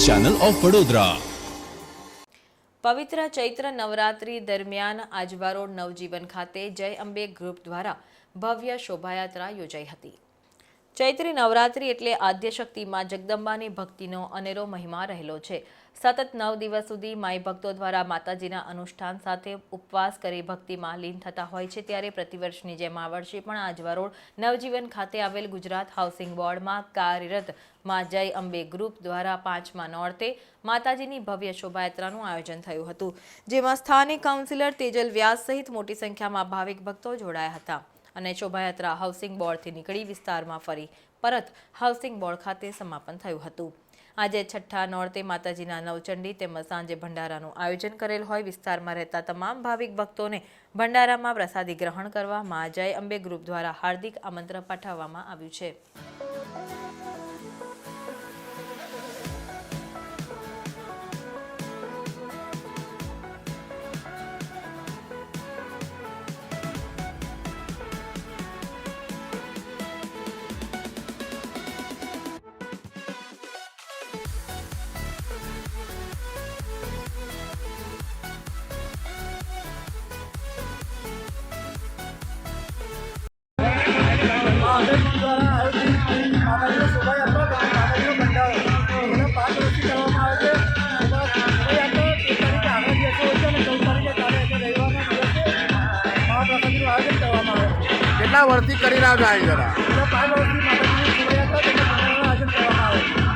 Channel of Vadodara. પવિત્ર ચૈત્ર નવરાત્રી દરમિયાન Ajwa road નવજીવન ખાતે જય અંબે ગ્રુપ દ્વારા ભવ્ય શોભાયાત્રા યોજાઈ હતી। ચૈત્રી નવરાત્રી એટલે આદ્યશક્તિ માં જગદંબાની ભક્તિનો અનેરો મહિમા રહેલો છે। સતત 9 દિવસ સુધી માઈ ભક્તો દ્વારા માતાજીના અનુષ્ઠાન સાથે ઉપવાસ કરી ભક્તિમાં લીન થતા હોય છે। ત્યારે પ્રતિવર્ષની જેમ આ વર્ષે પણ આજવા રોડ નવજીવન ખાતે આવેલ ગુજરાત હાઉસિંગ બોર્ડમાં કાર્યરત માં જય અંબે ગ્રુપ દ્વારા 5મા નોરતે માતાજીની ભવ્ય શોભાયાત્રાનું આયોજન થયું હતું, જેમાં સ્થાનિક કાઉન્સિલર તેજલ વ્યાસ સહિત મોટી સંખ્યામાં ભાવિક ભક્તો જોડાયા હતા અને શોભાયાત્રા હાઉસિંગ બોર્ડથી નીકળી વિસ્તારમાં ફરી પરત હાઉસિંગ બોર્ડ ખાતે સમાપન થયું હતું। આજે 6ઠા નોરતે માતાજીના નવચંડી તેમજ સાંજે ભંડારાનું આયોજન કરેલ હોય। વિસ્તારમાં રહેતા તમામ ભાવિક ભક્તોને ભંડારામાં પ્રસાદી ગ્રહણ કરવા માં જય અંબે ગ્રુપ દ્વારા હાર્દિક આમંત્રણ પાઠવવામાં આવ્યું છે। કેટલા વર્ષથી કરી રહ્યા છો? જરા 5 વર્ષથી